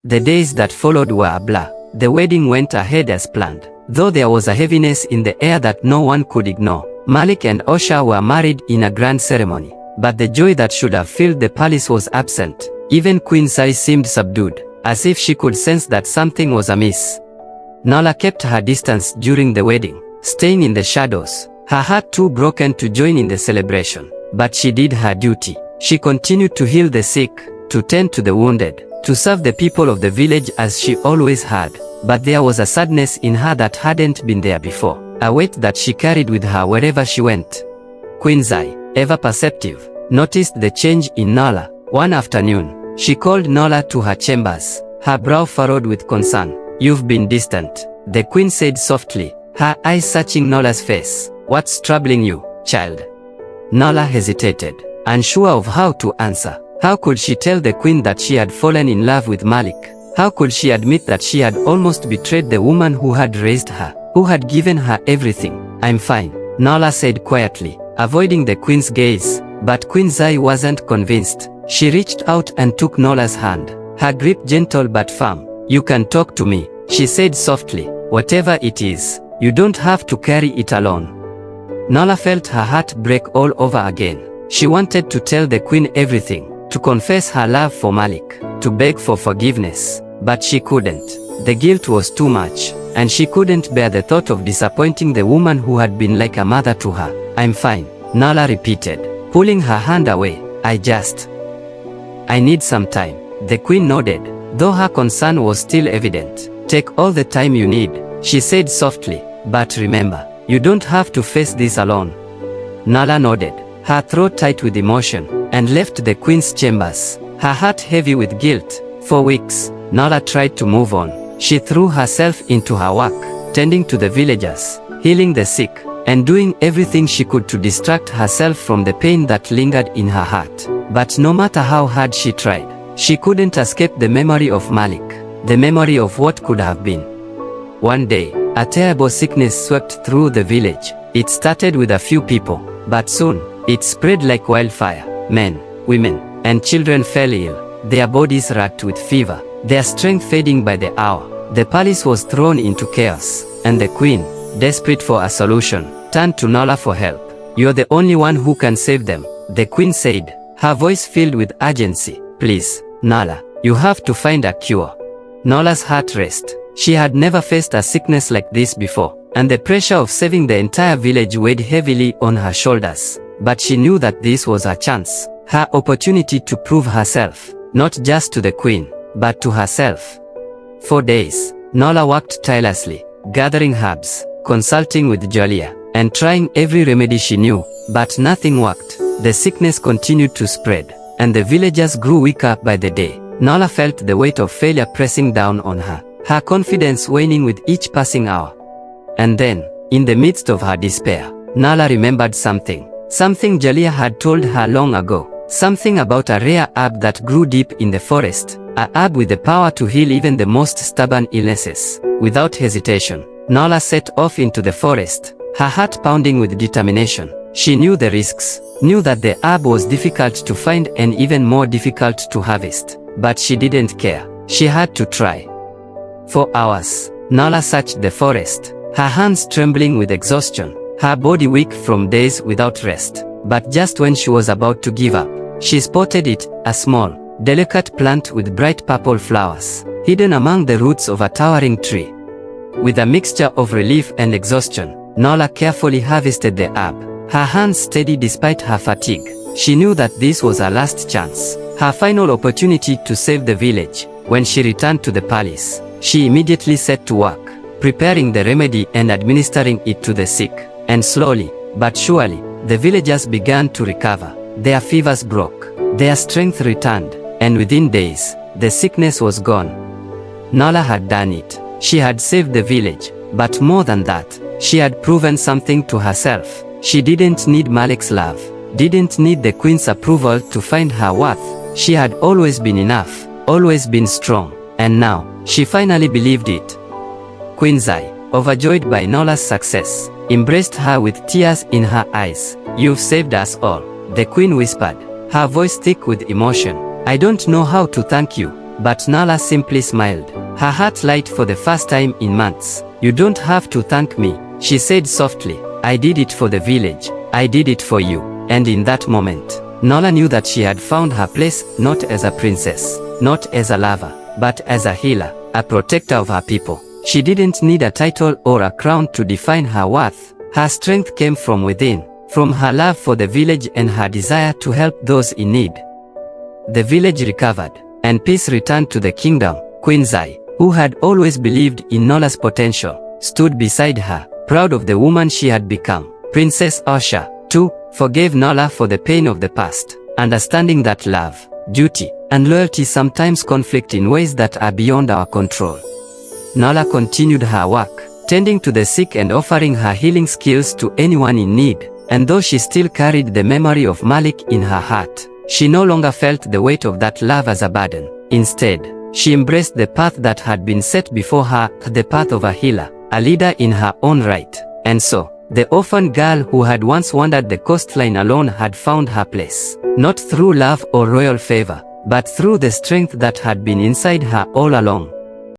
The days that followed were a blur. The wedding went ahead as planned, though there was a heaviness in the air that no one could ignore. Malik and Osha were married in a grand ceremony, but the joy that should have filled the palace was absent. Even Queen Sai seemed subdued, as if she could sense that something was amiss. Nala kept her distance during the wedding, staying in the shadows, her heart too broken to join in the celebration. But she did her duty. She continued to heal the sick, to tend to the wounded, to serve the people of the village as she always had. But there was a sadness in her that hadn't been there before, a weight that she carried with her wherever she went. Queen Zai, ever perceptive, noticed the change in Nala. One afternoon, she called Nala to her chambers, her brow furrowed with concern. "You've been distant," the queen said softly, her eyes searching Nala's face. "What's troubling you, child?" Nala hesitated, unsure of how to answer. How could she tell the queen that she had fallen in love with Malik? How could she admit that she had almost betrayed the woman who had raised her, who had given her everything? "I'm fine," Nala said quietly, avoiding the queen's gaze. But Queen Zai wasn't convinced. She reached out and took Nala's hand, her grip gentle but firm. "You can talk to me," she said softly. "Whatever it is, you don't have to carry it alone." Nala felt her heart break all over again. She wanted to tell the queen everything, to confess her love for Malik, to beg for forgiveness, but she couldn't. The guilt was too much, and she couldn't bear the thought of disappointing the woman who had been like a mother to her. "I'm fine," Nala repeated, pulling her hand away. I need some time." The queen nodded, though her concern was still evident. "Take all the time you need," she said softly, "but remember, you don't have to face this alone." Nala nodded, her throat tight with emotion, and left the queen's chambers, her heart heavy with guilt. For weeks, Nala tried to move on. She threw herself into her work, tending to the villagers, healing the sick, and doing everything she could to distract herself from the pain that lingered in her heart. But no matter how hard she tried, she couldn't escape the memory of Malik, the memory of what could have been. One day, a terrible sickness swept through the village. It started with a few people, but soon, it spread like wildfire. Men, women, and children fell ill, their bodies racked with fever, their strength fading by the hour. The palace was thrown into chaos, and the queen, desperate for a solution, turned to Nala for help. "You're the only one who can save them," the queen said, her voice filled with urgency. "Please, Nala, you have to find a cure." Nala's heart raced. She had never faced a sickness like this before, and the pressure of saving the entire village weighed heavily on her shoulders. But she knew that this was her chance, her opportunity to prove herself, not just to the queen, but to herself. For days, Nala worked tirelessly, gathering herbs, consulting with Jalia, and trying every remedy she knew, but nothing worked. The sickness continued to spread, and the villagers grew weaker by the day. Nala felt the weight of failure pressing down on her, her confidence waning with each passing hour. And then, in the midst of her despair, Nala remembered something. Something Jalia had told her long ago. Something about a rare herb that grew deep in the forest. A herb with the power to heal even the most stubborn illnesses. Without hesitation, Nala set off into the forest, her heart pounding with determination. She knew the risks, knew that the herb was difficult to find and even more difficult to harvest. But she didn't care. She had to try. For hours, Nala searched the forest, her hands trembling with exhaustion, her body weak from days without rest. But just when she was about to give up, she spotted it, a small, delicate plant with bright purple flowers, hidden among the roots of a towering tree. With a mixture of relief and exhaustion, Nala carefully harvested the herb, her hands steady despite her fatigue. She knew that this was her last chance, her final opportunity to save the village. When she returned to the palace, she immediately set to work, preparing the remedy and administering it to the sick. And slowly, but surely, the villagers began to recover. Their fevers broke, their strength returned, and within days, the sickness was gone. Nala had done it. She had saved the village, but more than that, she had proven something to herself. She didn't need Malik's love, didn't need the queen's approval to find her worth. She had always been enough, always been strong, and now, she finally believed it. Queen Zai, overjoyed by Nala's success, embraced her with tears in her eyes. "You've saved us all," the queen whispered, her voice thick with emotion. "I don't know how to thank you," but Nala simply smiled, her heart light for the first time in months. "You don't have to thank me," she said softly. "I did it for the village. I did it for you." And in that moment, Nala knew that she had found her place, not as a princess, not as a lover, but as a healer, a protector of her people. She didn't need a title or a crown to define her worth. Her strength came from within, from her love for the village and her desire to help those in need. The village recovered, and peace returned to the kingdom. Queen Zai, who had always believed in Nola's potential, stood beside her, proud of the woman she had become. Princess Osha, too, forgave Nola for the pain of the past, understanding that love, duty, and loyalty sometimes conflict in ways that are beyond our control. Nola continued her work, tending to the sick and offering her healing skills to anyone in need. And though she still carried the memory of Malik in her heart, she no longer felt the weight of that love as a burden. Instead, she embraced the path that had been set before her, the path of a healer, a leader in her own right. And so, the orphan girl who had once wandered the coastline alone had found her place, not through love or royal favor, but through the strength that had been inside her all along.